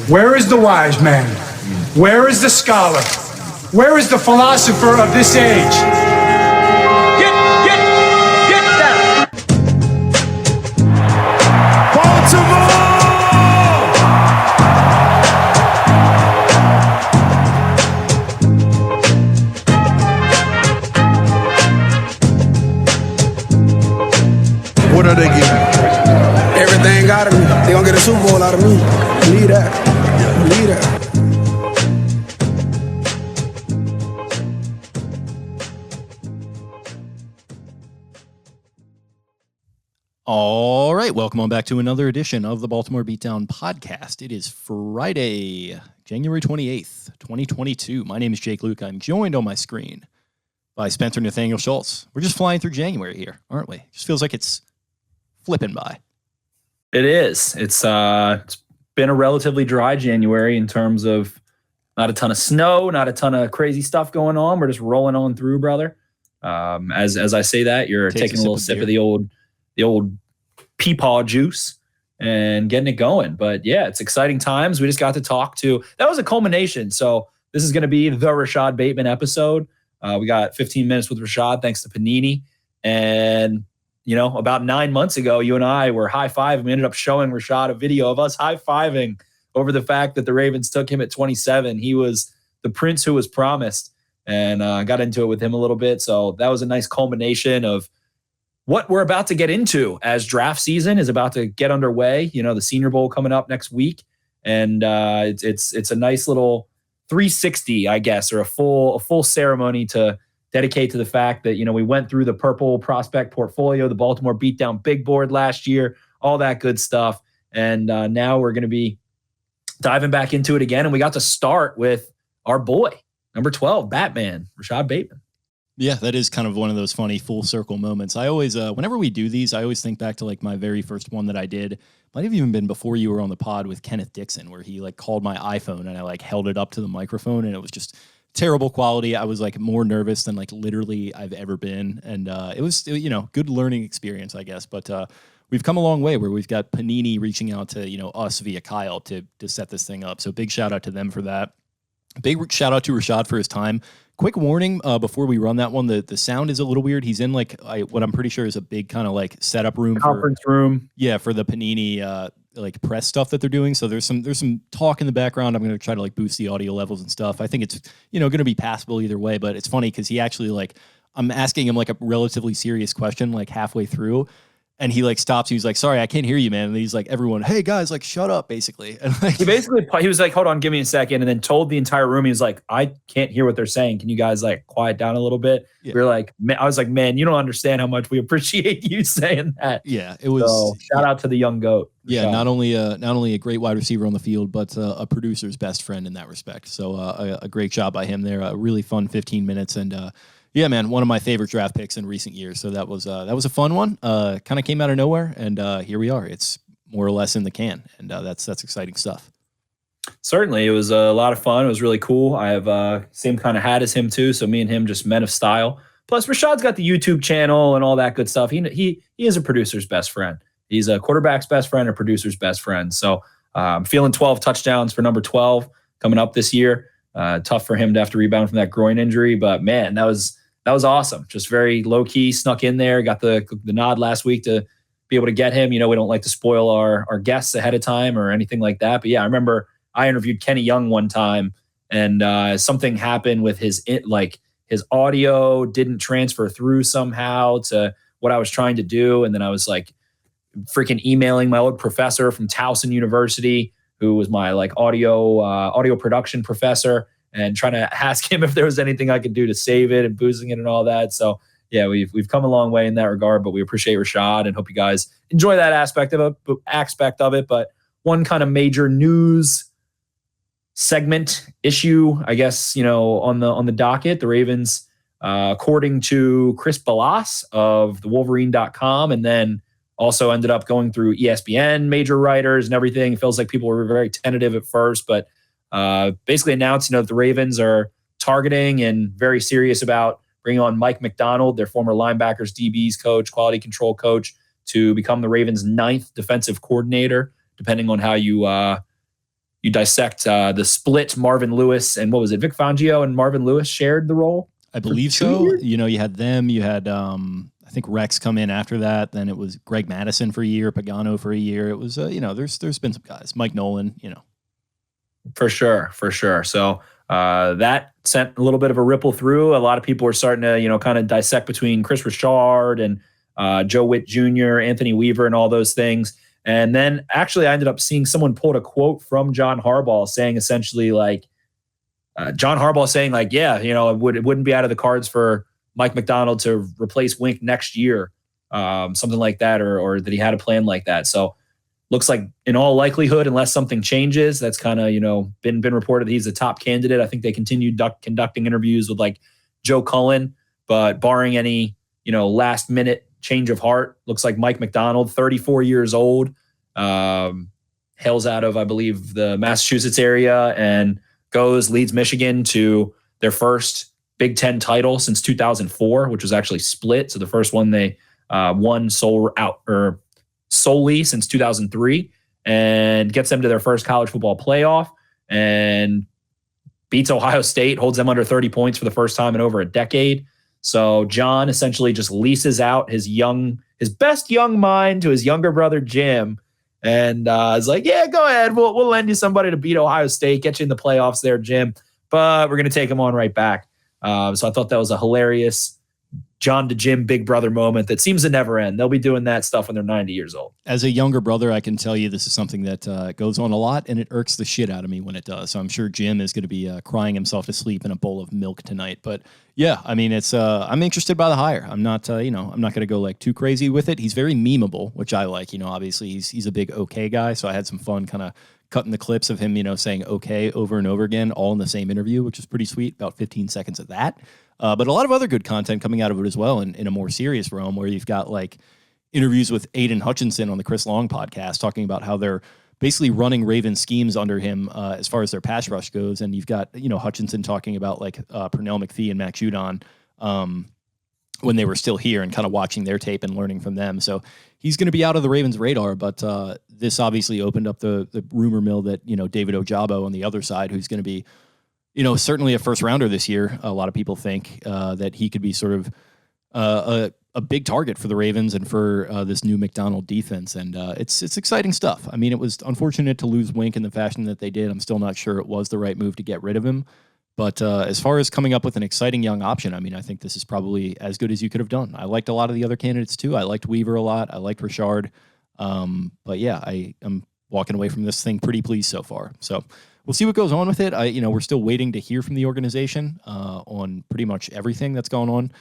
Where is the wise man? Where is the scholar? Where is the philosopher of this age? Get down! Baltimore! What are they getting? Everything out of me. They gonna get a Super Bowl out of me. Believe that. Believe that. All right, welcome on back to another edition of the Baltimore Beatdown podcast. It is Friday, January 28th, 2022. My name is Jake Luke. I'm joined on my screen by Spencer Nathaniel Schultz. We're just flying through January here, aren't we? It just feels like it's flipping by. It is. It's been a relatively dry January in terms of not a ton of snow, not a ton of crazy stuff going on. We're just rolling on through, brother. As I say that, you're taking a little sip of the old peepaw juice and getting it going. But yeah, it's exciting times. We just got to talk to, that was a culmination. So this is going to be the Rashod Bateman episode. We got 15 minutes with Rashad, thanks to Panini. And, you know, about 9 months ago, you and I were high-fiving. We ended up showing Rashad a video of us high-fiving over the fact that the Ravens took him at 27. He was the prince who was promised, and got into it with him a little bit. So that was a nice culmination of what we're about to get into as draft season is about to get underway. You know, the Senior Bowl coming up next week, and it's a nice little 360, I guess, or a full ceremony to dedicate to the fact that, you know, we went through the purple prospect portfolio, the Baltimore Beatdown big board last year, all that good stuff, and now we're going to be diving back into it again, and we got to start with our boy, number 12, Batman, Rashod Bateman. Yeah, that is kind of one of those funny full circle moments. I always, whenever we do these, I always think back to like my very first one that I did. Might have even been before you were on the pod with Kenneth Dixon, where he like called my iPhone and I like held it up to the microphone and it was just terrible quality. I was like more nervous than like literally I've ever been. And it was, you know, good learning experience, I guess. But we've come a long way where we've got Panini reaching out to, you know, us via Kyle to set this thing up. So big shout out to them for that. Big shout out to Rashad for his time. Quick warning before we run that one, the sound is a little weird. He's in like what I'm pretty sure is a big kind of like setup room. Conference room. Yeah, for the Panini like press stuff that they're doing. So there's some talk in the background. I'm going to try to like boost the audio levels and stuff. I think it's, you know, going to be passable either way, but it's funny because he actually like, I'm asking him like a relatively serious question like halfway through. And he like stops. He's like, "Sorry, I can't hear you, man." And he's like, "Everyone, hey guys, like shut up," basically. And like, he was like, "Hold on, give me a second," and then told the entire room, he was like, "I can't hear what they're saying. Can you guys like quiet down a little bit?" Yeah. We were like, I was like, "Man, you don't understand how much we appreciate you saying that." Yeah, it was. So, shout out to the young goat. Yeah, not only a great wide receiver on the field, but a producer's best friend in that respect. So a great job by him there. A really fun 15 minutes and. Yeah, man, one of my favorite draft picks in recent years. So that was a fun one. Kind of came out of nowhere, and here we are. It's more or less in the can, and that's exciting stuff. Certainly, it was a lot of fun. It was really cool. I have same kind of hat as him too. So me and him just men of style. Plus, Rashad's got the YouTube channel and all that good stuff. He is a producer's best friend. He's a quarterback's best friend, a producer's best friend. So I'm feeling 12 touchdowns for number 12 coming up this year. Tough for him to have to rebound from that groin injury, but man, that was awesome. Just very low key, snuck in there. Got the nod last week to be able to get him. You know, we don't like to spoil our guests ahead of time or anything like that. But yeah, I remember I interviewed Kenny Young one time, and something happened with his audio didn't transfer through somehow to what I was trying to do, and then I was like freaking emailing my old professor from Towson University, who was my like audio production professor, and trying to ask him if there was anything I could do to save it and boosting it and all that. So yeah, we've come a long way in that regard, but we appreciate Rashad and hope you guys enjoy that aspect of it. But one kind of major news segment issue, I guess, you know, on the docket, the Ravens, according to Chris Ballas of the Wolverine.com, and then also ended up going through ESPN major writers and everything. It feels like people were very tentative at first, but basically announced, you know, that the Ravens are targeting and very serious about bringing on Mike Macdonald, their former linebackers, DBs coach, quality control coach, to become the Ravens' 9th defensive coordinator, depending on how you you dissect the split Marvin Lewis and what was it? Vic Fangio and Marvin Lewis shared the role. I believe so. You know, you had them. You had I think Rex come in after that. Then it was Greg Madison for a year, Pagano for a year. It was you know, there's been some guys, Mike Nolan. You know, for sure. So that sent a little bit of a ripple through. A lot of people were starting to, you know, kind of dissect between Chris Rashad and Joe Witt Jr., Anthony Weaver, and all those things. And then actually I ended up seeing someone pulled a quote from John Harbaugh saying essentially like, yeah, you know, it wouldn't be out of the cards for Mike Macdonald to replace Wink next year, something like that, or that he had a plan like that. So looks like in all likelihood, unless something changes, that's kind of, you know, been reported that he's the top candidate. I think they continued conducting interviews with like Joe Cullen, but barring any, you know, last minute change of heart, looks like Mike Macdonald, 34 years old, hails out of, I believe, the Massachusetts area and leads Michigan to their first Big Ten title since 2004, which was actually split. So the first one they won solely since 2003, and gets them to their first college football playoff and beats Ohio State, holds them under 30 points for the first time in over a decade. So John essentially just leases out his best young mind to his younger brother, Jim. And is like, yeah, go ahead. We'll lend you somebody to beat Ohio State, get you in the playoffs there, Jim. But we're going to take him on right back. So I thought that was a hilarious John to Jim big brother moment that seems to never end. They'll be doing that stuff when they're 90 years old. As a younger brother, I can tell you this is something that goes on a lot, and it irks the shit out of me when it does. So I'm sure Jim is going to be crying himself to sleep in a bowl of milk tonight. But yeah, I mean, it's I'm interested by the hire. I'm not, I'm not going to go like too crazy with it. He's very memeable, which I like. You know, obviously he's a big okay guy, so I had some fun kind of cutting the clips of him, you know, saying okay over and over again, all in the same interview, which is pretty sweet. About 15 seconds of that. But a lot of other good content coming out of it as well in a more serious realm, where you've got like interviews with Aiden Hutchinson on the Chris Long podcast talking about how they're basically running Raven schemes under him as far as their pass rush goes. And you've got, you know, Hutchinson talking about like Pernell McPhee and Mac Judon when they were still here and kind of watching their tape and learning from them. So he's going to be out of the Ravens' radar, but this obviously opened up the rumor mill that, you know, David Ojabo on the other side, who's going to be, you know, certainly a first rounder this year. A lot of people think that he could be sort of a big target for the Ravens and for this new Macdonald defense. And it's exciting stuff. I mean, it was unfortunate to lose Wink in the fashion that they did. I'm still not sure it was the right move to get rid of him. But as far as coming up with an exciting young option, I mean, I think this is probably as good as you could have done. I liked a lot of the other candidates too. I liked Weaver a lot. I liked Rashad. But yeah, I'm walking away from this thing pretty pleased so far. So we'll see what goes on with it. We're still waiting to hear from the organization on pretty much everything that's gone on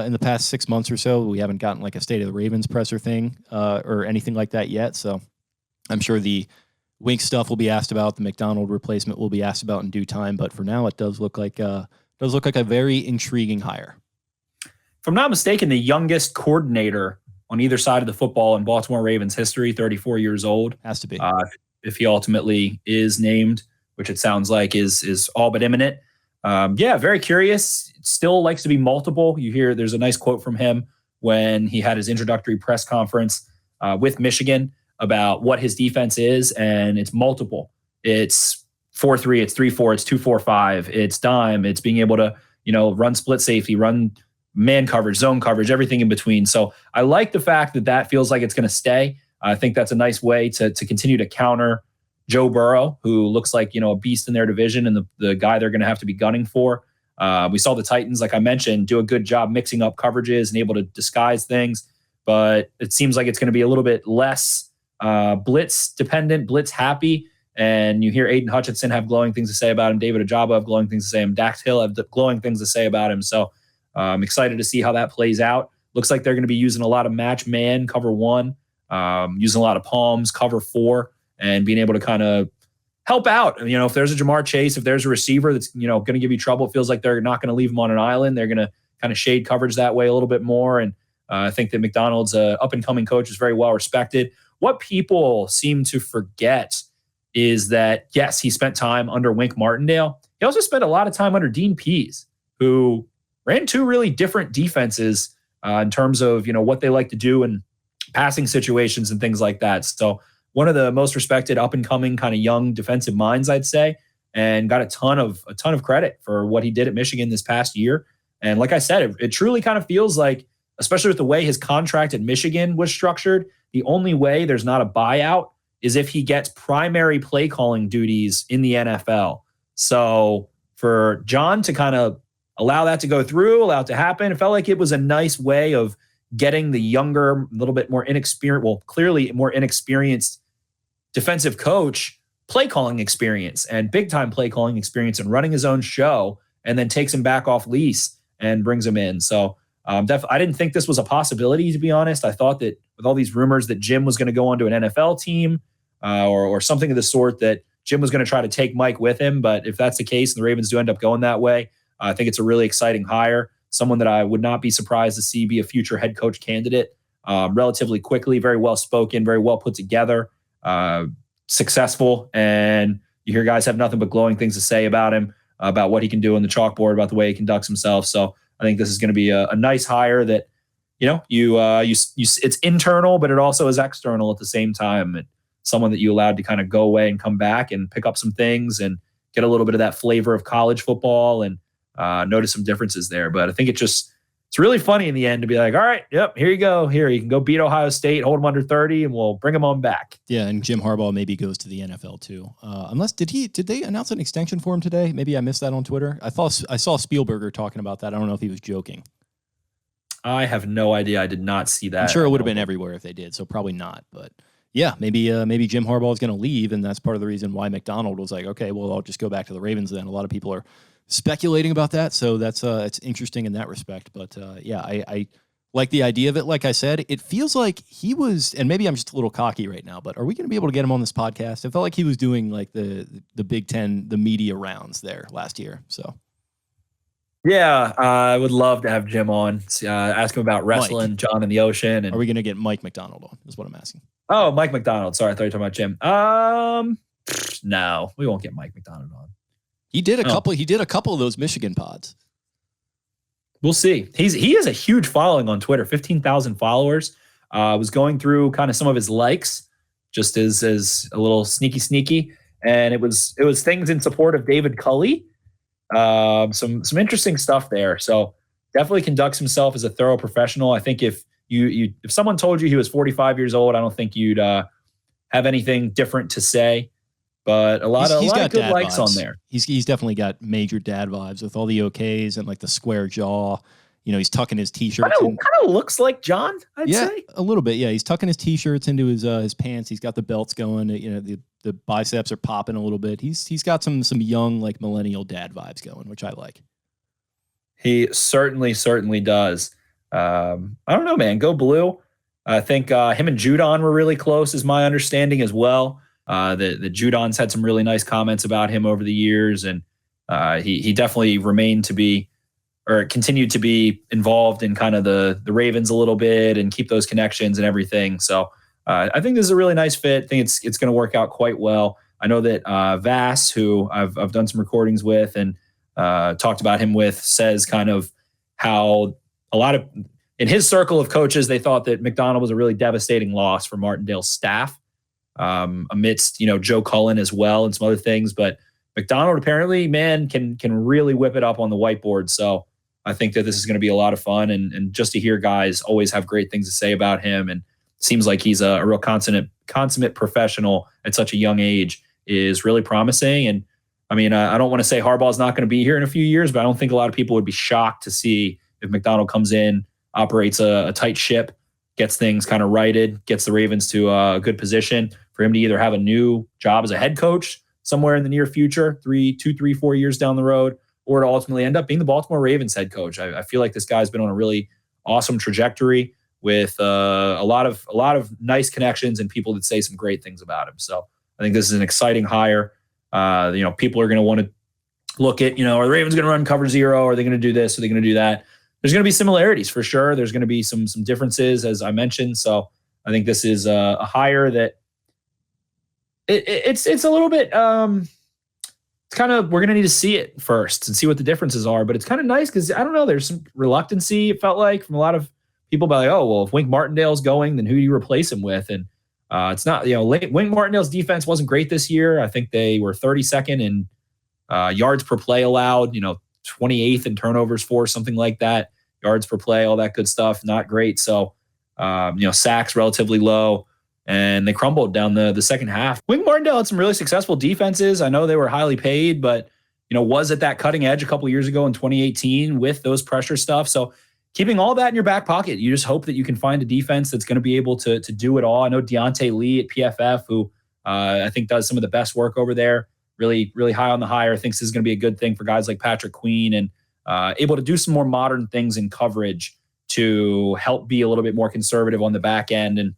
in the past 6 months or so. We haven't gotten like a State of the Ravens presser thing or anything like that yet. So I'm sure the Wink stuff will be asked about. The Macdonald replacement will be asked about in due time. But for now, it does look like a very intriguing hire. If I'm not mistaken, the youngest coordinator on either side of the football in Baltimore Ravens history, 34 years old. Has to be. If he ultimately is named, which it sounds like is all but imminent. Yeah, very curious. Still likes to be multiple. You hear there's a nice quote from him when he had his introductory press conference with Michigan about what his defense is, and it's multiple. It's 4-3, it's 3-4, it's 2-4-5, it's dime, it's being able to, you know, run split safety, run man coverage, zone coverage, everything in between. So I like the fact that feels like it's going to stay. I think that's a nice way to continue to counter Joe Burrow, who looks like, you know, a beast in their division and the guy they're going to have to be gunning for. We saw the Titans, like I mentioned, do a good job mixing up coverages and able to disguise things, but it seems like it's going to be a little bit less blitz dependent, blitz happy. And you hear Aiden Hutchinson have glowing things to say about him. David Ojabo have glowing things to say about him. Dax Hill have glowing things to say about him. So I'm excited to see how that plays out. Looks like they're going to be using a lot of match man, cover one, using a lot of palms, cover four, and being able to kind of help out. You know, if there's a Jamar Chase, if there's a receiver that's, you know, going to give you trouble, it feels like they're not going to leave him on an island. They're going to kind of shade coverage that way a little bit more. And I think that Macdonald's up-and-coming coach is very well respected. What people seem to forget is that, yes, he spent time under Wink Martindale. He also spent a lot of time under Dean Pease, who ran two really different defenses in terms of, you know, what they like to do in passing situations and things like that. So one of the most respected up and coming kind of young defensive minds, I'd say, and got a ton of credit for what he did at Michigan this past year. And like I said, it truly kind of feels like, especially with the way his contract at Michigan was structured, the only way there's not a buyout is if he gets primary play calling duties in the NFL. So for John to kind of allow that to go through, allow it to happen, it felt like it was a nice way of getting the younger, a little bit more inexperienced, well, clearly more inexperienced defensive coach play calling experience and big time play calling experience and running his own show, and then takes him back off lease and brings him in. So I didn't think this was a possibility, to be honest. I thought that with all these rumors that Jim was going to go on to an NFL team or something of the sort, that Jim was going to try to take Mike with him. But if that's the case and the Ravens do end up going that way, I think it's a really exciting hire. Someone that I would not be surprised to see be a future head coach candidate relatively quickly, very well spoken, very well put together, successful. And you hear guys have nothing but glowing things to say about him, about what he can do on the chalkboard, about the way he conducts himself. So I think this is going to be a nice hire that, it's internal, but it also is external at the same time. And someone that you allowed to kind of go away and come back and pick up some things and get a little bit of that flavor of college football and notice some differences there. But I think it's really funny in the end to be like, all right, yep, here you go. Here, you can go beat Ohio State, hold them under 30, and we'll bring them on back. Yeah, and Jim Harbaugh maybe goes to the NFL too. Did they announce an extension for him today? Maybe I missed that on Twitter. I saw Spielberger talking about that. I don't know if he was joking. I have no idea. I did not see that. I'm sure it would have been everywhere if they did, so probably not. But yeah, maybe Jim Harbaugh is going to leave, and that's part of the reason why Macdonald was like, okay, well, I'll just go back to the Ravens then. A lot of people are speculating about that, so that's it's interesting in that respect. But I like the idea of it. Like I said, it feels like he was, and maybe I'm just a little cocky right now, but are we going to be able to get him on this podcast? It felt like he was doing like the Big Ten, the media rounds there last year. So yeah, I would love to have Jim on. Ask him about wrestling, Mike. John in the Ocean. And are we going to get Mike Macdonald on? Is what I'm asking. Oh, Mike Macdonald. Sorry, I thought you were talking about Jim. No, we won't get Mike Macdonald on. He did a couple. He did a couple of those Michigan pods. We'll see. He has a huge following on Twitter, 15,000 followers. Was going through kind of some of his likes, just as a little sneaky, and it was things in support of David Culley. Some interesting stuff there. So definitely conducts himself as a thorough professional. I think if someone told you he was 45 years old, I don't think you'd have anything different to say. But a lot of good likes on there. He's definitely got major dad vibes with all the OKs and like the square jaw. He's tucking his t-shirts. Kind of looks like John, I'd say. A little bit. Yeah, he's tucking his t-shirts into his pants. He's got the belts going. The biceps are popping a little bit. He's got some young like millennial dad vibes going, which I like. He certainly does. I don't know, man. Go blue. I think him and Judon were really close, is my understanding as well. The Judon's had some really nice comments about him over the years, and he definitely remained to be, or continued to be, involved in kind of the Ravens a little bit and keep those connections and everything. So I think this is a really nice fit. I think it's going to work out quite well. I know that Vass, who I've done some recordings with and talked about him with, says kind of how a lot of, in his circle of coaches, they thought that Macdonald was a really devastating loss for Martindale's staff. Amidst Joe Cullen as well and some other things, but Macdonald apparently, man, can really whip it up on the whiteboard. So I think that this is going to be a lot of fun, and just to hear guys always have great things to say about him, and seems like he's a real consummate professional at such a young age, is really promising. And I mean, I don't want to say Harbaugh's not going to be here in a few years, but I don't think a lot of people would be shocked to see if Macdonald comes in, operates a tight ship, gets things kind of righted, gets the Ravens to a good position for him to either have a new job as a head coach somewhere in the near future, 3, 4 years down the road, or to ultimately end up being the Baltimore Ravens head coach. I feel like this guy's been on a really awesome trajectory with a lot of nice connections and people that say some great things about him. So I think this is an exciting hire. People are going to want to look at, are the Ravens going to run cover zero? Are they going to do this? Are they going to do that? There's going to be similarities for sure. There's going to be some differences, as I mentioned. So I think this is a hire that it's a little bit, it's kind of, we're going to need to see it first and see what the differences are, but it's kind of nice because I don't know, there's some reluctancy, it felt like, from a lot of people about like, oh, well, if Wink Martindale's going, then who do you replace him with? And It's not, Wink Martindale's defense wasn't great this year. I think they were 32nd in yards per play allowed, 28th in turnovers for, something like that. Yards per play, all that good stuff, not great. So, sacks relatively low, and they crumbled down the second half. Wink Martindale had some really successful defenses. I know they were highly paid, but was at that cutting edge a couple years ago in 2018 with those pressure stuff. So keeping all that in your back pocket, you just hope that you can find a defense that's going to be able to do it all. I know Deontay Lee at PFF, who I think does some of the best work over there, really, really high on the hire, thinks this is going to be a good thing for guys like Patrick Queen, and able to do some more modern things in coverage to help be a little bit more conservative on the back end and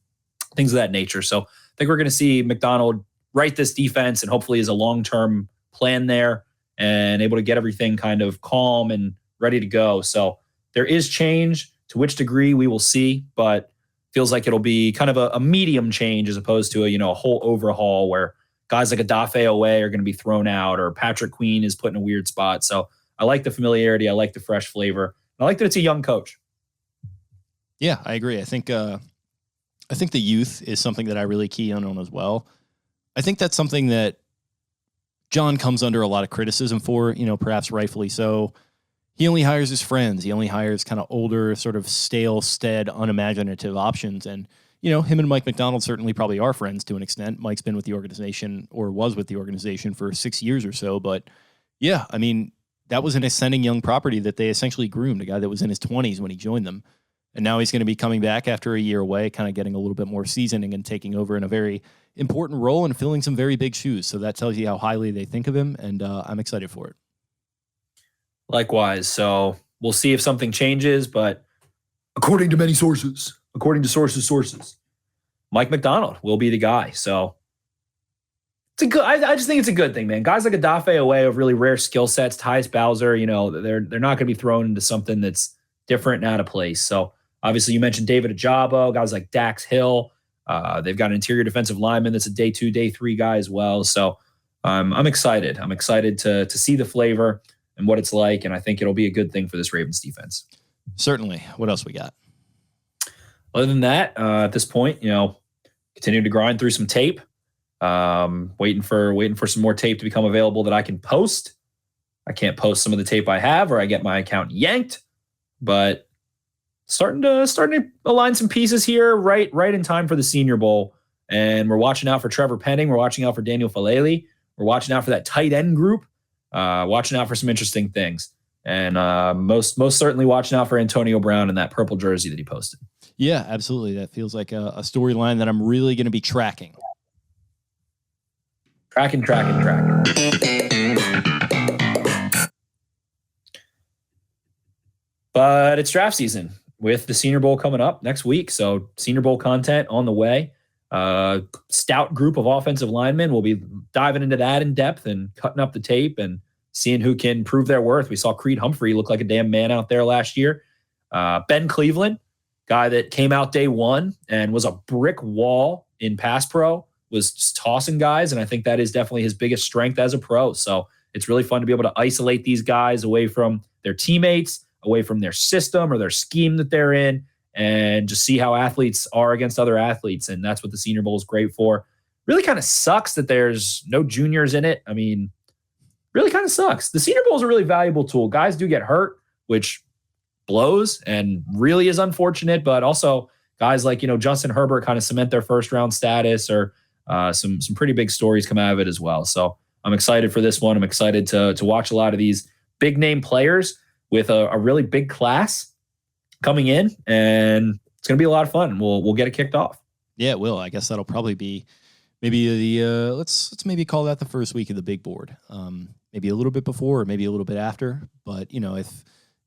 things of that nature. So I think we're going to see Macdonald write this defense, and hopefully is a long-term plan there and able to get everything kind of calm and ready to go. So there is change. To which degree, we will see, but feels like it'll be kind of a medium change as opposed to a whole overhaul where guys like Adafe Owe are going to be thrown out or Patrick Queen is put in a weird spot. So I like the familiarity. I like the fresh flavor. I like that it's a young coach. Yeah, I agree. I think the youth is something that I really key on as well. I think that's something that John comes under a lot of criticism for, perhaps rightfully so. He only hires his friends. He only hires kind of older, sort of stale, stead, unimaginative options. And, him and Mike Macdonald certainly probably are friends to an extent. Mike's been with the organization, or was with the organization, for 6 years or so. But yeah, I mean, that was an ascending young property that they essentially groomed, a guy that was in his 20s when he joined them. And now he's going to be coming back after a year away, kind of getting a little bit more seasoning and taking over in a very important role and filling some very big shoes. So that tells you how highly they think of him, and I'm excited for it. Likewise. So we'll see if something changes, but according to many sources, Mike Macdonald will be the guy. So it's a good. I just think it's a good thing, man. Guys like Adafe Owe of really rare skill sets, Tyus Bowser, they're not going to be thrown into something that's different and out of place. So obviously you mentioned David Ajabo, guys like Dax Hill. They've got an interior defensive lineman that's a day 2, day 3 guy as well. So I'm excited. I'm excited to see the flavor and what it's like, and I think it'll be a good thing for this Ravens defense. Certainly. What else we got? Other than that, at this point, continue to grind through some tape. Waiting for some more tape to become available that I can post. I can't post some of the tape I have, or I get my account yanked. But starting to align some pieces here, right in time for the Senior Bowl. And we're watching out for Trevor Penning. We're watching out for Daniel Falele. We're watching out for that tight end group. Watching out for some interesting things. And most certainly watching out for Antonio Brown and that purple jersey that he posted. Yeah, absolutely. That feels like a storyline that I'm really going to be tracking. Tracking. But it's draft season with the Senior Bowl coming up next week. So Senior Bowl content on the way. Stout group of offensive linemen. We'll be diving into that in depth and cutting up the tape and seeing who can prove their worth. We saw Creed Humphrey look like a damn man out there last year. Ben Cleveland, guy that came out day one and was a brick wall in pass pro, was just tossing guys. And I think that is definitely his biggest strength as a pro. So it's really fun to be able to isolate these guys away from their teammates, away from their system or their scheme that they're in, and just see how athletes are against other athletes. And that's what the Senior Bowl is great for. Really kind of sucks that there's no juniors in it. I mean, really kind of sucks. The Senior Bowl is a really valuable tool. Guys do get hurt, which blows and really is unfortunate, but also guys like, Justin Herbert kind of cement their first round status, or some pretty big stories come out of it as well. So I'm excited for this one. I'm excited to watch a lot of these big name players with a really big class coming in, and it's going to be a lot of fun. We'll get it kicked off. Yeah, it will. I guess that'll probably be maybe the let's maybe call that the first week of the big board. Maybe a little bit before, or maybe a little bit after. But if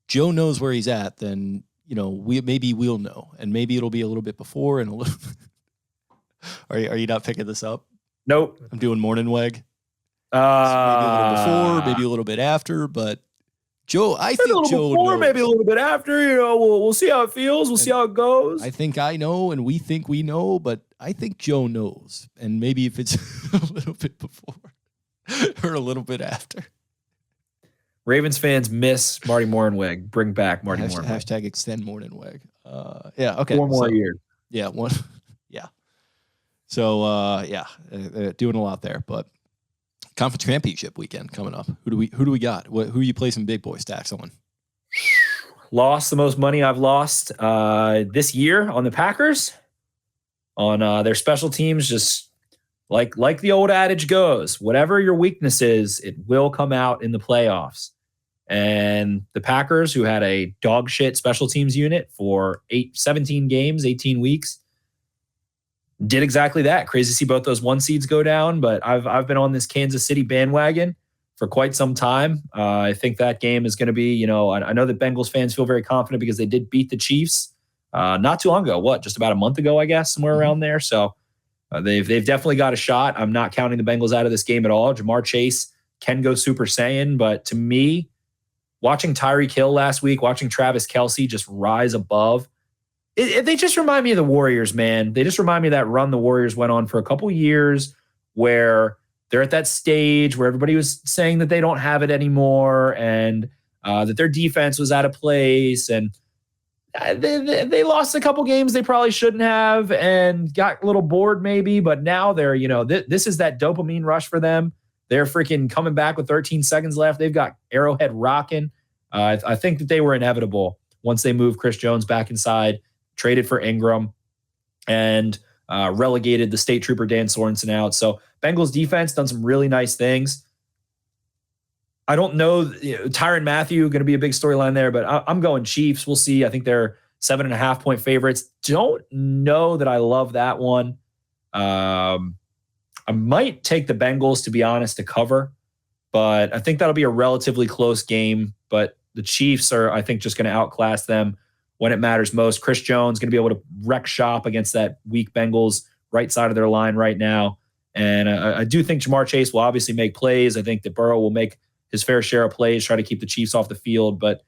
Joe knows where he's at, then we'll know, and maybe it'll be a little bit before and a little. Are you not picking this up? Nope. I'm doing morning weg. Maybe a little before, maybe a little bit after, but Joe, I think Joe before, knows. Maybe a little bit after. We'll see how it feels. We'll see how it goes. I think I know, and we think we know, but I think Joe knows, and maybe if it's a little bit before or a little bit after. Ravens fans miss Marty Mornweg. Bring back Marty Mornweg. Hashtag extend Mornweg. Yeah. Okay. 4 more years. Yeah. One. Yeah. So doing a lot there. But conference championship weekend coming up. Who do we got? Who are you placing big boy stacks on? Lost the most money I've lost this year on the Packers, on their special teams. Just like the old adage goes, whatever your weakness is, it will come out in the playoffs. And the Packers, who had a dog shit special teams unit for 17 games, 18 weeks, did exactly that. Crazy to see both those 1 seeds go down, but I've been on this Kansas City bandwagon for quite some time. I think that game is going to be, I know that Bengals fans feel very confident because they did beat the Chiefs not too long ago. Just about a month ago, I guess, somewhere around there. So they've definitely got a shot. I'm not counting the Bengals out of this game at all. Jamar Chase can go Super Saiyan, but to me, watching Tyreek Hill last week, watching Travis Kelce just rise above, they just remind me of the Warriors, man. They just remind me of that run the Warriors went on for a couple years where they're at that stage where everybody was saying that they don't have it anymore and that their defense was out of place. And they lost a couple games they probably shouldn't have and got a little bored maybe. But now they're, this is that dopamine rush for them. They're freaking coming back with 13 seconds left. They've got Arrowhead rocking. I think that they were inevitable once they moved Chris Jones back inside, traded for Ingram, and relegated the state trooper Dan Sorensen out. So Bengals defense done some really nice things. I don't know, Tyrann Mathieu going to be a big storyline there, but I'm going Chiefs. We'll see. I think they're 7.5 point favorites. Don't know that I love that one. I might take the Bengals, to be honest, to cover, but I think that'll be a relatively close game. But the Chiefs are, I think, just going to outclass them when it matters most. Chris Jones going to be able to wreck shop against that weak Bengals right side of their line right now. And I do think Jamar Chase will obviously make plays. I think that Burrow will make his fair share of plays, try to keep the Chiefs off the field, but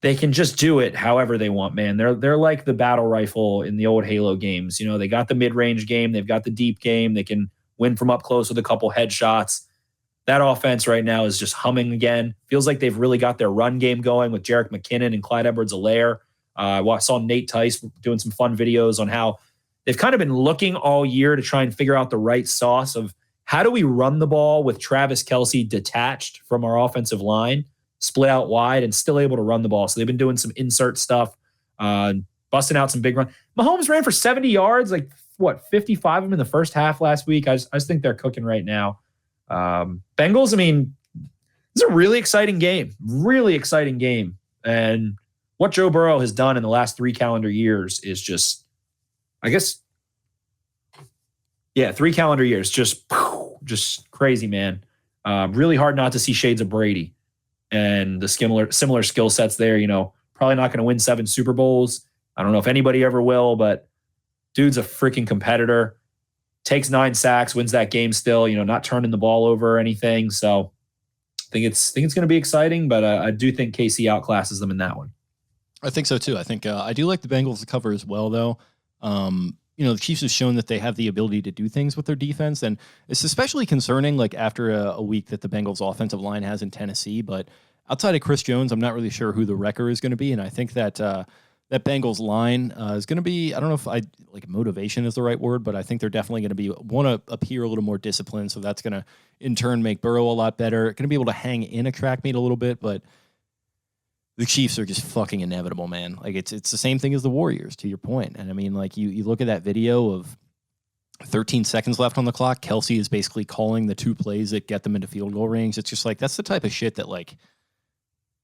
they can just do it however they want, man. They're like the battle rifle in the old Halo games. They got the mid-range game. They've got the deep game. They can win from up close with a couple headshots. That offense right now is just humming again. Feels like they've really got their run game going with Jerick McKinnon and Clyde Edwards-Helaire. I saw Nate Tice doing some fun videos on how they've kind of been looking all year to try and figure out the right sauce of how do we run the ball with Travis Kelce detached from our offensive line, split out wide, and still able to run the ball. So they've been doing some insert stuff, busting out some big runs. Mahomes ran for 70 yards, 55 of them in the first half last week. I just think they're cooking right now. Bengals, I mean, this is a really exciting game. And what Joe Burrow has done in the last 3 calendar years is just, I guess, 3 calendar years, just crazy, man. Really hard not to see shades of Brady and the similar skill sets there. Probably not going to win 7 Super Bowls. I don't know if anybody ever will, but dude's a freaking competitor. Takes 9 sacks, wins that game still, not turning the ball over or anything. So I think it's going to be exciting, but I do think KC outclasses them in that one. I think so too. I think I do like the Bengals to cover as well, though. The Chiefs have shown that they have the ability to do things with their defense, and it's especially concerning after a week that the Bengals offensive line has in Tennessee. But outside of Chris Jones, I'm not really sure who the wrecker is going to be, and I think that that Bengals line is going to be, I don't know if motivation is the right word, but I think they're definitely going to want to appear a little more disciplined. So that's going to in turn make Burrow a lot better. Going to be able to hang in a track meet a little bit, but the Chiefs are just fucking inevitable, man. It's the same thing as the Warriors, to your point. And I mean, you look at that video of 13 seconds left on the clock. Kelce is basically calling the 2 plays that get them into field goal range. It's just that's the type of shit that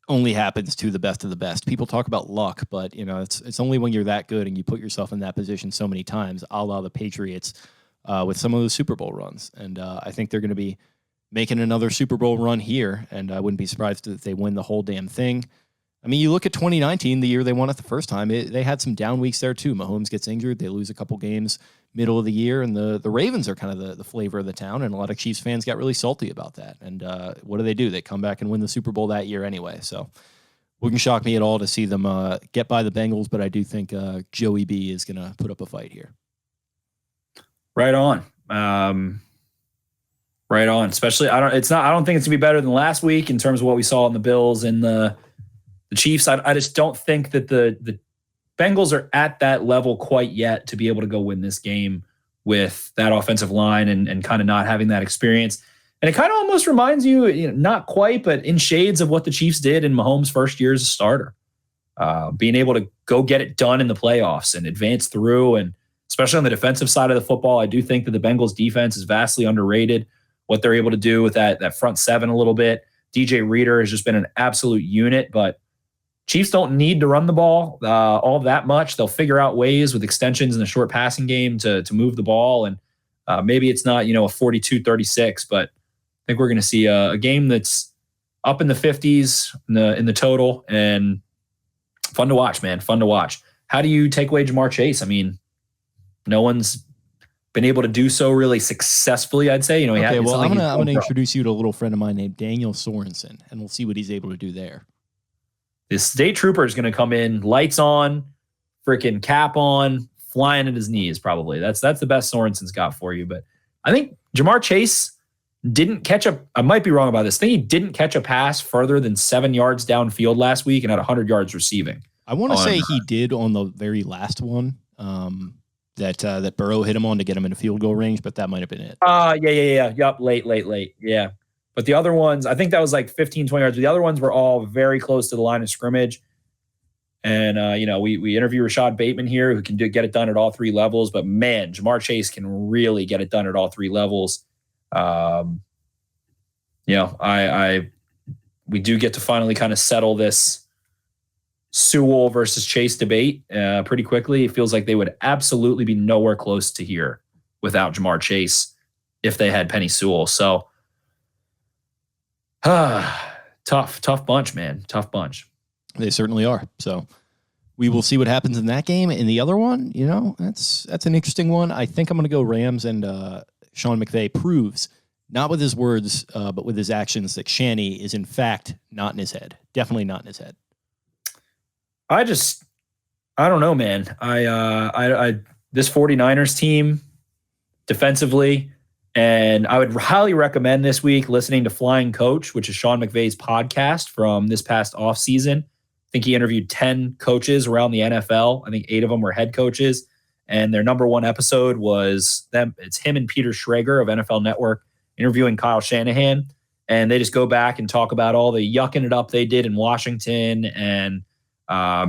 only happens to the best of the best. People talk about luck, but it's only when you're that good and you put yourself in that position so many times, a la the Patriots with some of those Super Bowl runs. And I think they're going to be making another Super Bowl run here, and I wouldn't be surprised if they win the whole damn thing. I mean, you look at 2019, the year they won it the first time, they had some down weeks there too. Mahomes gets injured. They lose a couple games middle of the year, and the Ravens are kind of the flavor of the town, and a lot of Chiefs fans got really salty about that. And what do? They come back and win the Super Bowl that year anyway. So wouldn't shock me at all to see them get by the Bengals, but I do think Joey B is going to put up a fight here. Right on. Right on. Especially, I don't think it's going to be better than last week in terms of what we saw in the Bills and the Chiefs. I just don't think that the Bengals are at that level quite yet to be able to go win this game with that offensive line and kind of not having that experience. And it kind of almost reminds you, not quite, but in shades of what the Chiefs did in Mahomes' first year as a starter. Being able to go get it done in the playoffs and advance through, and especially on the defensive side of the football, I do think that the Bengals defense is vastly underrated. What they're able to do with that front seven a little bit. DJ Reader has just been an absolute unit, but Chiefs don't need to run the ball all that much. They'll figure out ways with extensions in the short passing game to move the ball, and maybe it's not a 42-36, but I think we're going to see a game that's up in the 50s in the total, and fun to watch, man. Fun to watch. How do you take away Jamar Chase? I mean, no one's been able to do so really successfully, I'd say. I'm going to introduce you to a little friend of mine named Daniel Sorensen, and we'll see what he's able to do there. This state trooper is going to come in, lights on, freaking cap on, flying at his knees probably. That's the best Sorensen's got for you. But I think Jamar Chase didn't catch I might be wrong about this. I think he didn't catch a pass further than 7 yards downfield last week and had 100 yards receiving. I want to say he did on the very last one that Burrow hit him on to get him into field goal range, but that might have been it. Yeah. Yup, late. Yeah. But the other ones, I think that was like 15, 20 yards. The other ones were all very close to the line of scrimmage. And, we interview Rashod Bateman here, who can get it done at all three levels. But, man, Jamar Chase can really get it done at all three levels. We do get to finally kind of settle this Sewell versus Chase debate pretty quickly. It feels like they would absolutely be nowhere close to here without Jamar Chase if they had Penny Sewell. So, tough bunch, man. Tough bunch. They certainly are. So we will see what happens in that game. In the other one, that's an interesting one. I think I'm going to go Rams, and Sean McVay proves, not with his words, but with his actions, that Shanny is in fact not in his head. Definitely not in his head. I don't know, man. This 49ers team defensively, and I would highly recommend this week listening to Flying Coach, which is Sean McVay's podcast from this past offseason. I think he interviewed 10 coaches around the NFL. I think 8 of them were head coaches. And their number one episode was them. It's him and Peter Schrager of NFL Network interviewing Kyle Shanahan. And they just go back and talk about all the yucking it up they did in Washington. And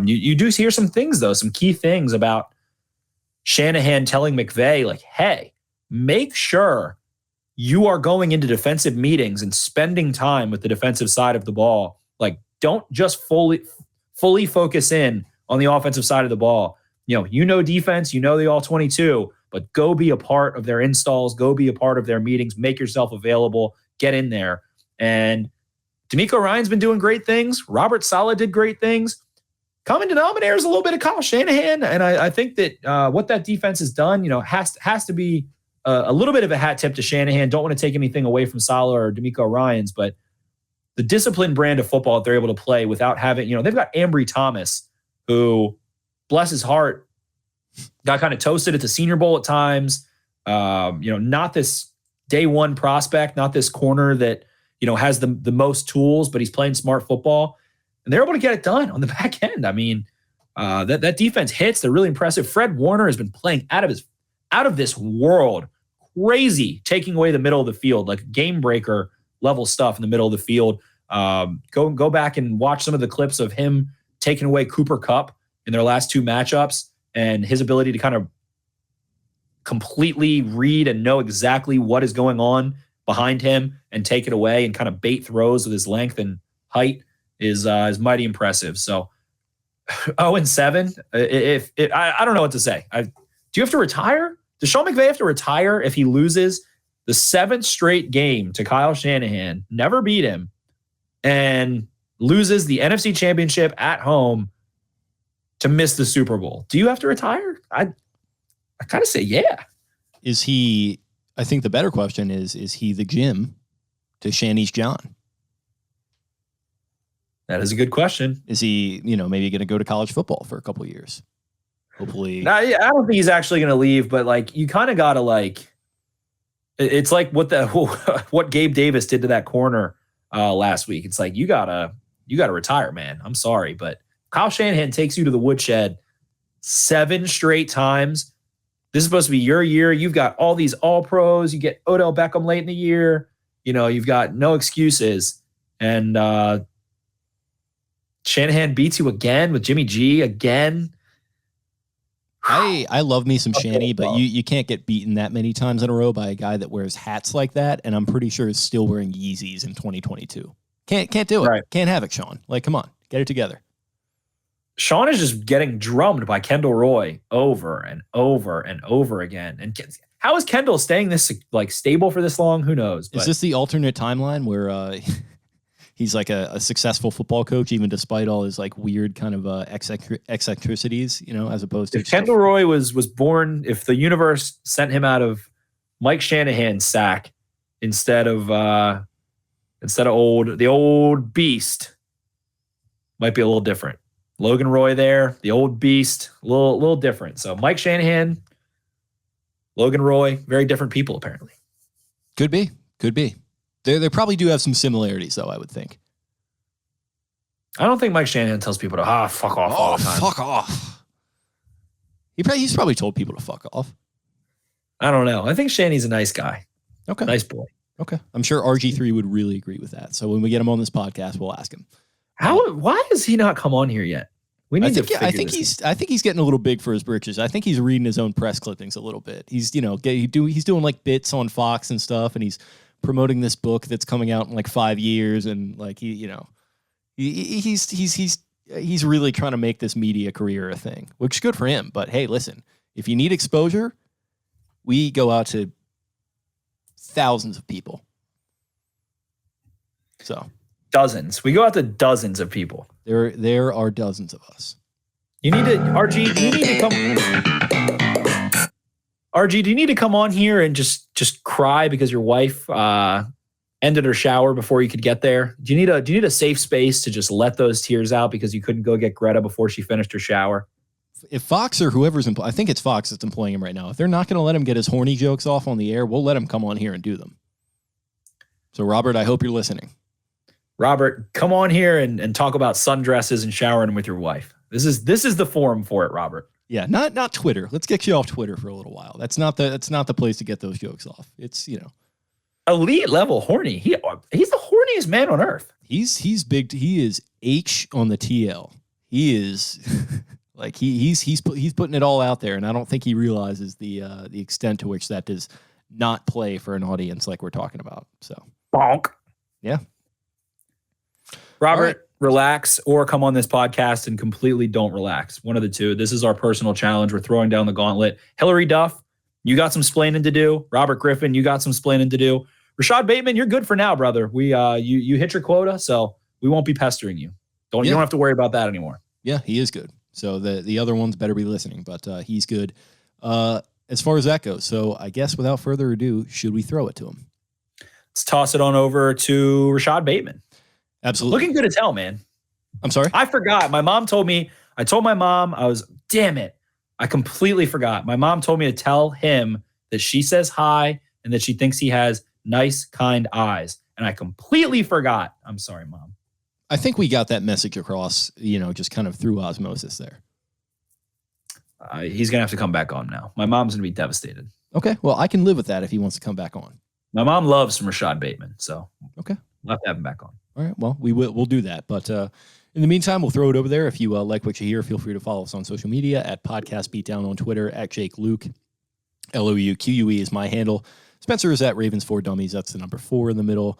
you do hear some things, though, some key things about Shanahan telling McVay, like, hey, make sure you are going into defensive meetings and spending time with the defensive side of the ball. Like, don't just fully focus in on the offensive side of the ball. Defense, the all 22, but go be a part of their installs, go be a part of their meetings, make yourself available, get in there. And D'Amico Ryan's been doing great things. Robert Saleh did great things. Common denominator is a little bit of Kyle Shanahan. And I think that what that defense has done, has to be a little bit of a hat tip to Shanahan. Don't want to take anything away from Saleh or D'Amico Ryans, but the disciplined brand of football that they're able to play without having, they've got Ambry Thomas, who, bless his heart, got kind of toasted at the Senior Bowl at times. Not this day one prospect, not this corner that, has the most tools, but he's playing smart football. And they're able to get it done on the back end. I mean, that defense hits. They're really impressive. Fred Warner has been playing out of this world. Crazy, taking away the middle of the field, like game breaker level stuff in the middle of the field. Go back and watch some of the clips of him taking away Cooper Kupp in their last 2 matchups, and his ability to kind of completely read and know exactly what is going on behind him and take it away and kind of bait throws with his length and height is mighty impressive. So 0-7, I don't know what to say. Do you have to retire? Does Sean McVay have to retire if he loses the 7th straight game to Kyle Shanahan, never beat him, and loses the NFC Championship at home to miss the Super Bowl? Do you have to retire? I kind of say yeah. Is he, I think the better question is he the Jim to Shanny's John? That is a good question. Is he, maybe going to go to college football for a couple of years? Hopefully. No, I don't think he's actually going to leave, but like, you kind of got to it's like what Gabe Davis did to that corner last week. It's like, you gotta retire, man. I'm sorry, but Kyle Shanahan takes you to the woodshed 7 straight times. This is supposed to be your year. You've got all these all pros. You get Odell Beckham late in the year. You've got no excuses. And Shanahan beats you again with Jimmy G again. I love me some Shanny, but you can't get beaten that many times in a row by a guy that wears hats like that, and I'm pretty sure is still wearing Yeezys in 2022. Can't do it. Right. Can't have it, Sean. Like, come on, get it together. Sean is just getting drummed by Kendall Roy over and over and over again. And how is Kendall staying this stable for this long? Who knows? Is this the alternate timeline where he's like a successful football coach, even despite all his like weird kind of eccentricities, as opposed to if Kendall Roy was born, if the universe sent him out of Mike Shanahan's sack instead of the old beast, might be a little different. Logan Roy there, the old beast, a little different. So Mike Shanahan, Logan Roy, very different people apparently. Could be. They probably do have some similarities, though, I would think. I don't think Mike Shanahan tells people to fuck off all the time. Fuck off. He's probably told people to fuck off. I don't know. I think Shanny's a nice guy. Okay. Nice boy. Okay. I'm sure RG3 would really agree with that. So when we get him on this podcast, we'll ask him. Why has he not come on here yet? We need to figure I think he's getting a little big for his britches. I think he's reading his own press clippings a little bit. He's he's doing like bits on Fox and stuff, and he's promoting this book that's coming out in like 5 years, and like he's really trying to make this media career a thing, which is good for him. But hey, listen, if you need exposure, we go out to thousands of people. So dozens. We go out to dozens of people. There are dozens of us. You need to RG. Do you need to come? RG, do you need to come on here and just cry because your wife ended her shower before you could get there? Do you need a safe space to just let those tears out because you couldn't go get Greta before she finished her shower? If Fox or whoever's I think it's Fox that's employing him right now. If they're not going to let him get his horny jokes off on the air, we'll let him come on here and do them. So Robert, I hope you're listening. Robert, come on here and talk about sundresses and showering with your wife. This is the forum for it, Robert. Yeah, not Twitter. Let's get you off Twitter for a little while. That's not the place to get those jokes off. It's elite level horny. He's the horniest man on earth. He's big. He is H on the TL. He is like he's putting it all out there, and I don't think he realizes the extent to which that does not play for an audience like we're talking about. So bonk. Yeah. Robert, relax or come on this podcast and completely don't relax. One of the two. This is our personal challenge. We're throwing down the gauntlet. Hillary Duff, you got some splaining to do. Robert Griffin, you got some splaining to do. Rashod Bateman, you're good for now, brother. We you hit your quota, so we won't be pestering you. You don't have to worry about that anymore. Yeah, he is good. So the other ones better be listening, but he's good as far as that goes. So I guess without further ado, should we throw it to him? Let's toss it on over to Rashod Bateman. Absolutely. Looking good as hell, man. I'm sorry? I forgot. My mom told me. I told my mom, damn it. I completely forgot. My mom told me to tell him that she says hi and that she thinks he has nice, kind eyes. And I completely forgot. I'm sorry, Mom. I think we got that message across, just kind of through osmosis there. He's going to have to come back on now. My mom's going to be devastated. Okay. Well, I can live with that if he wants to come back on. My mom loves some Rashod Bateman. So okay, we'll have to have him back on. All right. Well, we'll do that. But in the meantime, we'll throw it over there. If you like what you hear, feel free to follow us on social media at Podcast Beatdown on Twitter, at Jake Luke. LOUQUE is my handle. Spencer is at Ravens 4 Dummies. That's the number 4 in the middle.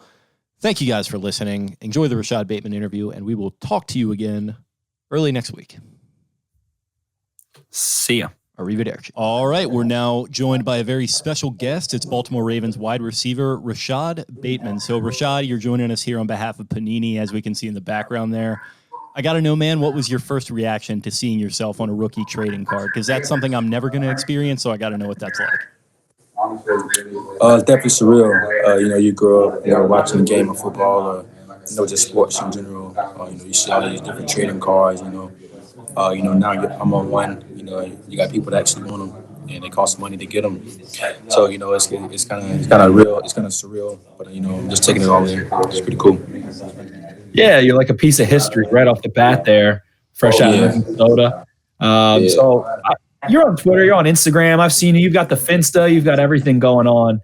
Thank you guys for listening. Enjoy the Rashod Bateman interview, and we will talk to you again early next week. See ya. Arrivederci. All right, we're now joined by a very special guest. It's Baltimore Ravens wide receiver Rashod Bateman. So, Rashod, you're joining us here on behalf of Panini, as we can see in the background there. I got to know, man, what was your first reaction to seeing yourself on a rookie trading card? Because that's something I'm never going to experience, so I got to know what that's like. It's definitely surreal. You grow up, watching the game of football, or just sports in general. You see all these different trading cards. Now I'm on one. You got people that actually want them, and they cost money to get them. So it's kind of real. It's kind of surreal, but I'm just taking it all in. It's pretty cool. Yeah, you're like a piece of history right off the bat there, fresh out of Minnesota. So You're on Twitter, you're on Instagram. I've seen you. You've got the Finsta, you've got everything going on.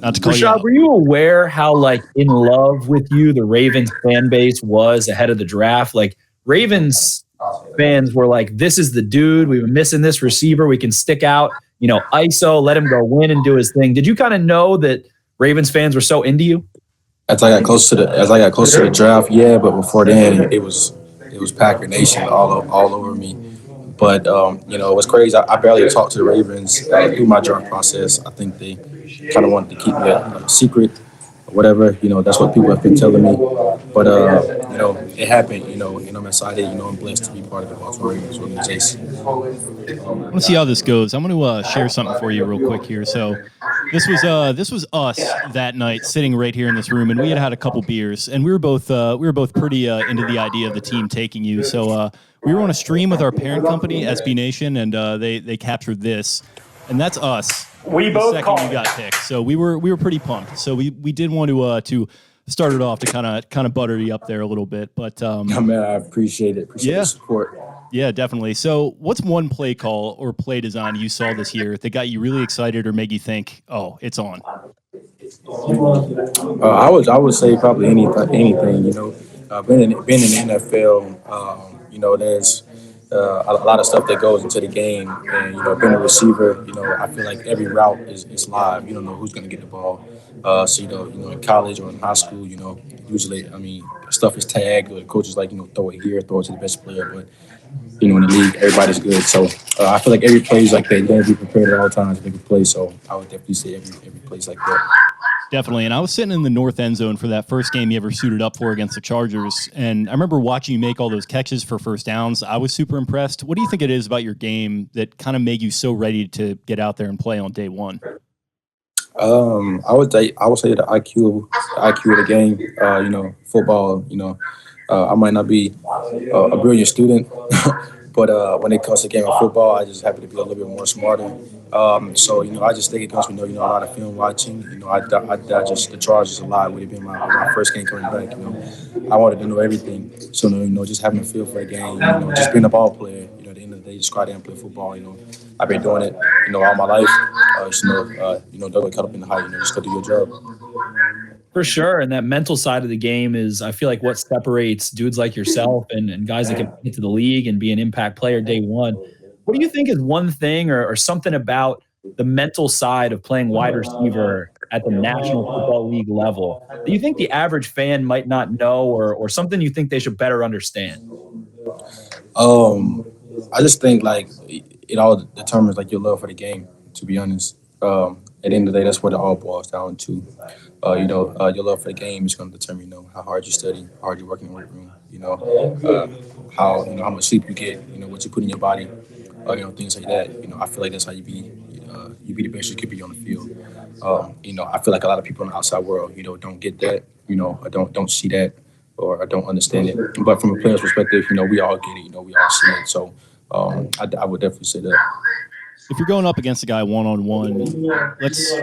Not to call you Rashad, out. were you aware how like in love with you the Ravens fan base was ahead of the draft? Like Ravens fans were like, "This is the dude. We were missing this receiver. We can stick out, ISO, let him go win and do his thing." Did you kind of know that Ravens fans were so into you? As I got close to the draft, yeah, but before then, it was Packer Nation all over me. But it was crazy. I barely talked to the Ravens through my draft process. I think they kind of wanted to keep me a secret or whatever. That's what people have been telling me. But it happened. And I'm excited. I'm blessed to be part of the Baltimore Ravens organization. Let's see how this goes. I'm going to share something for you real quick here. So this was us that night sitting right here in this room, and we had a couple beers, and we were both pretty into the idea of the team taking you. So we were on a stream with our parent company, SB Nation, and they captured this, and that's us. We the both second called you got picked. So we were pretty pumped. So we did want to start it off to kind of butter you up there a little bit, but Man, I appreciate it. Appreciate the support. Yeah, definitely. So what's one play call or play design you saw this year that got you really excited or made you think, oh, it's on? I would say probably anything. Being in the NFL, there's a lot of stuff that goes into the game, and being a receiver, I feel like every route is live. You don't know who's going to get the ball. So in college or in high school, usually, stuff is tagged. Or the coach is like, throw it here, throw it to the best player, but. In the league, everybody's good. So I feel like every play is like that. You got to be prepared at all times to make a play. So I would definitely say every play is like that. Definitely. And I was sitting in the north end zone for that first game you ever suited up for against the Chargers. And I remember watching you make all those catches for first downs. I was super impressed. What do you think it is about your game that kind of made you so ready to get out there and play on day one? I would say the IQ of the game. Football. I might not be a brilliant student, but when it comes to the game of football, I just happen to be a little bit more smarter. So I just think it comes with a lot of film watching. I digest the Chargers a lot. With it being my first game coming back, I wanted to know everything. So just having a feel for a game, just being a ball player. At the end of the day, just go out there and play football. I've been doing it, all my life. Don't get caught up in the hype. Just go do your job. For sure. And that mental side of the game is, I feel like, what separates dudes like yourself and guys that can get to the league and be an impact player day one. What do you think is one thing or something about the mental side of playing wide receiver at the National Football League level that you think the average fan might not know or something you think they should better understand? I just think it all determines your love for the game, to be honest. At the end of the day, that's what it all boils down to. Your love for the game is going to determine, how hard you study, how hard you work in the weight room, how much sleep you get, what you put in your body, things like that. I feel like that's how you be the best you could be on the field. I feel like a lot of people in the outside world, don't get that, or don't see that, or don't understand it. But from a player's perspective, we all get it, we all see it. So I would definitely say that. If you're going up against a guy one-on-one,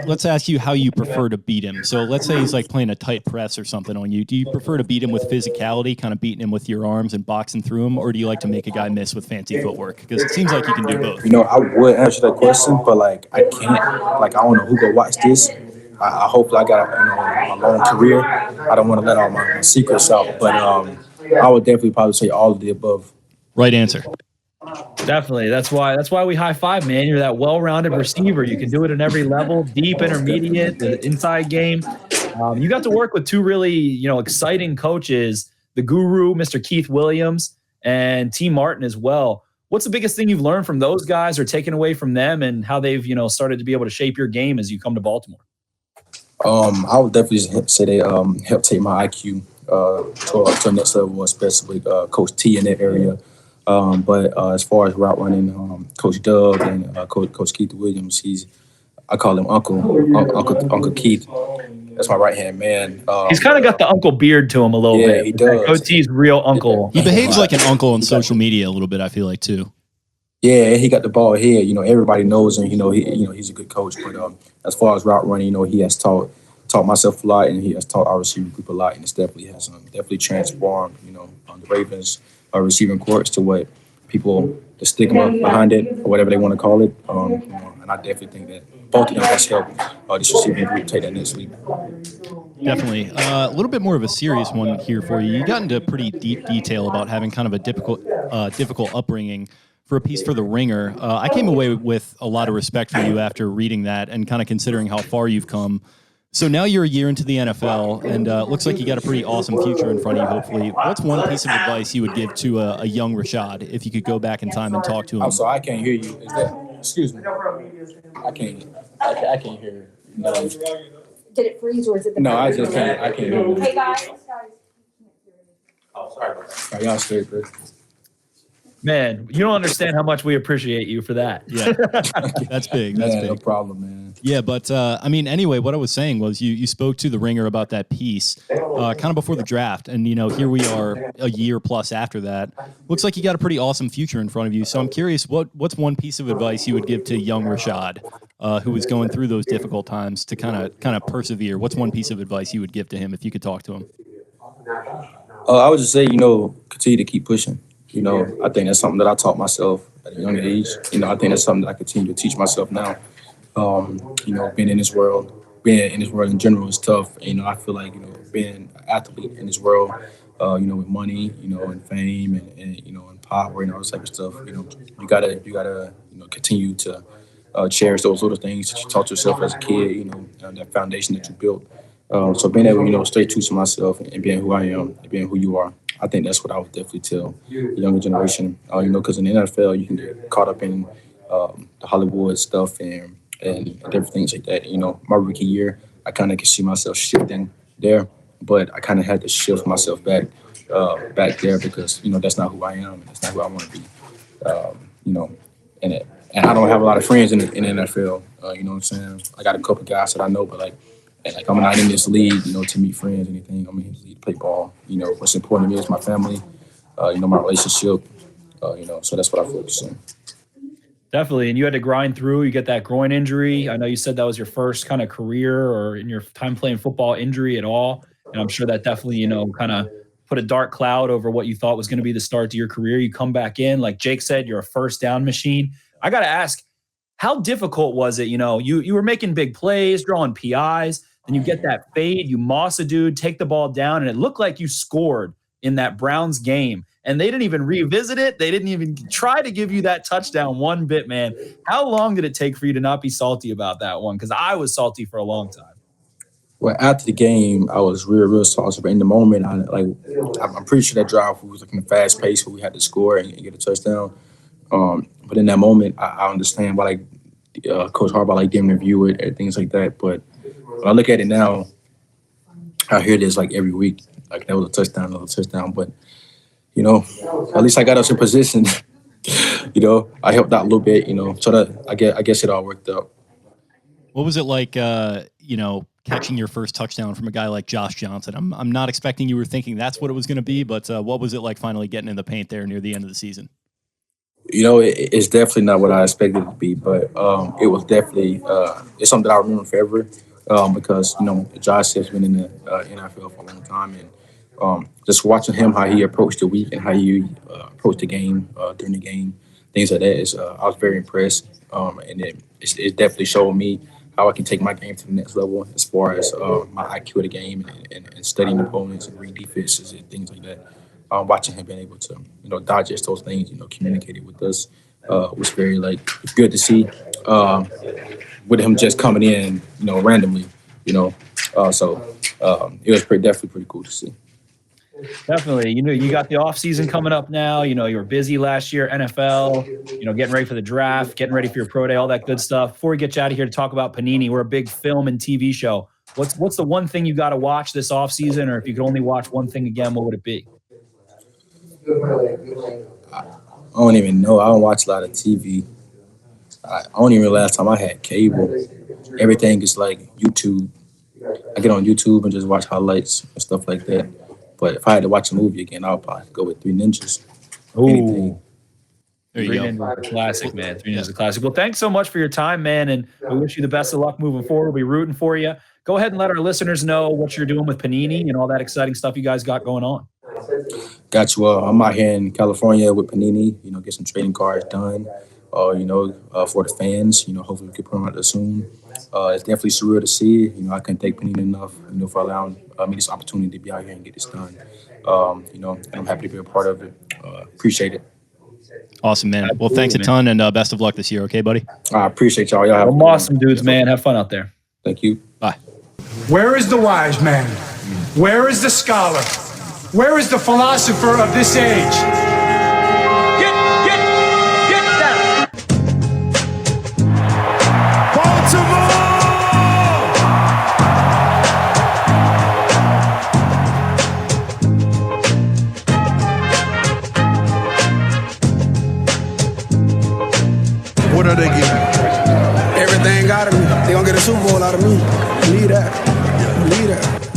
let's ask you how you prefer to beat him. So let's say he's playing a tight press or something on you. Do you prefer to beat him with physicality, kind of beating him with your arms and boxing through him, or do you like to make a guy miss with fancy footwork? Because it seems like you can do both. I would answer that question, but I can't. I don't know who go watch this. I hope I got a long career. I don't want to let all my secrets out, but I would definitely probably say all of the above. Right answer. Definitely. That's why we high five, man. You're that well-rounded receiver. You can do it in every level, deep, intermediate, the inside game. You got to work with two really, exciting coaches, the guru, Mr. Keith Williams, and T. Martin as well. What's the biggest thing you've learned from those guys or taken away from them and how they've, started to be able to shape your game as you come to Baltimore? I would definitely say they helped take my IQ to the next level, especially Coach T in that area. But as far as route running, Coach Doug and Coach Keith Williams, I call him Uncle Keith. That's my right-hand man. He's kind of got the uncle beard to him a little bit. Yeah, he does. Coach T's real uncle. He behaves like an uncle on social media a little bit, I feel like, too. Yeah, he got the ball here. Everybody knows him. He's a good coach. But as far as route running, he has taught myself a lot, and he has taught our receiving group a lot, and it's definitely has transformed, the Ravens receiving courts to what people the stigma behind it or whatever they want to call it. And I definitely think that both of them has helped this receiving group take that next leap. Definitely. A little bit more of a serious one here for you. You got into pretty deep detail about having kind of a difficult upbringing for a piece for The Ringer. I came away with a lot of respect for you after reading that and kind of considering how far you've come. So now you're a year into the NFL, and it looks like you got a pretty awesome future in front of you, hopefully. What's one piece of advice you would give to a young Rashad if you could go back in time and talk to him? I'm sorry, I can't hear you. Is that, excuse me. I can't hear you. No. Did it freeze or is it the No, I just can't. I can't hear you. Hey guys. Oh, sorry about that. All right, y'all straight, bro. Man, you don't understand how much we appreciate you for that. Yeah, that's big. That's big. No problem, man. Yeah, but I mean, anyway, what I was saying was you spoke to The Ringer about that piece kind of before the draft. And, here we are a year plus after that. Looks like you got a pretty awesome future in front of you. So I'm curious, what's one piece of advice you would give to young Rashad who was going through those difficult times to kind of persevere? What's one piece of advice you would give to him if you could talk to him? I would just say, continue to keep pushing. I think that's something that I taught myself at a young age. I think that's something that I continue to teach myself now. Being in this world in general is tough. I feel like, being an athlete in this world, with money, and fame and power and all this type of stuff, you gotta continue to cherish those little things that you taught yourself as a kid, that foundation that you built. So being able, stay true to myself and being who I am and being who you are, I think that's what I would definitely tell the younger generation. Because in the NFL, you can get caught up in the Hollywood stuff and different things like that. My rookie year, I kind of could see myself shifting there, but I kind of had to shift myself back there because that's not who I am and that's not who I want to be. And I don't have a lot of friends in the NFL. You know what I'm saying? I got a couple guys that I know, but I'm not in this league, to meet friends or anything. I'm in this league to play ball. What's important to me is my family, my relationship, so that's what I focus on. Definitely. And you had to grind through. You get that groin injury. I know you said that was your first kind of career or in your time playing football injury at all. And I'm sure that definitely, kind of put a dark cloud over what you thought was going to be the start to your career. You come back in, like Jake said, you're a first down machine. I got to ask, how difficult was it? You were making big plays, drawing PIs, then you get that fade, you moss a dude, take the ball down, and it looked like you scored in that Browns game. And they didn't even revisit it. They didn't even try to give you that touchdown one bit, man. How long did it take for you to not be salty about that one? Because I was salty for a long time. Well, after the game, I was real salty. But in the moment, I'm pretty sure that drive was in a fast pace where we had to score and get a touchdown. But in that moment, I understand why Coach Harbaugh didn't review it and things like that. But when I look at it now, I hear this every week. That was a touchdown, another touchdown. But at least I got us in position. I helped out a little bit. So that I guess it all worked out. What was it like? Catching your first touchdown from a guy like Josh Johnson? I'm not expecting you were thinking that's what it was going to be, but what was it like finally getting in the paint there near the end of the season? It's definitely not what I expected it to be, but it was definitely it's something that I remember forever because Josh has been in the NFL for a long time, and just watching him how he approached the week and how he approached the game during the game, things like that is I was very impressed, and it definitely showed me how I can take my game to the next level as far as my IQ of the game and studying opponents and read defenses and things like that. Watching him being able to, digest those things, communicate it with us was very good to see. With him just coming in, randomly, so it was definitely pretty cool to see. Definitely. You got the offseason coming up now. You were busy last year, NFL, getting ready for the draft, getting ready for your pro day, all that good stuff. Before we get you out of here to talk about Panini, we're a big film and TV show. What's the one thing you got to watch this offseason, or if you could only watch one thing again, what would it be? I don't even know. I don't watch a lot of TV. I don't even remember last time I had cable. Everything is YouTube. I get on YouTube and just watch highlights and stuff like that. But if I had to watch a movie again, I would probably go with Three Ninjas. Ooh. There you Three go. Ninjas, a classic, man. Three Ninjas, a classic. Well, thanks so much for your time, man, and we wish you the best of luck moving forward. We'll be rooting for you. Go ahead and let our listeners know what you're doing with Panini and all that exciting stuff you guys got going on. Got you. I'm out here in California with Panini. You know, get some trading cards done. For the fans. You know, hopefully we can put them out there soon. It's definitely surreal to see. You know, I can't thank Panini enough. You know, for allowing me this opportunity to be out here and get this done. And I'm happy to be a part of it. Appreciate it. Awesome, man. Well, thanks a ton, and best of luck this year. Okay, buddy. I appreciate y'all. Y'all have Well, awesome dudes, man. Have fun out there. Thank you. Bye. Where is the wise man? Where is the scholar? Where is the philosopher of this age? Get down! Baltimore! What are they getting? Everything out of me. They gonna get a Super Bowl out of me. Believe that. Believe that.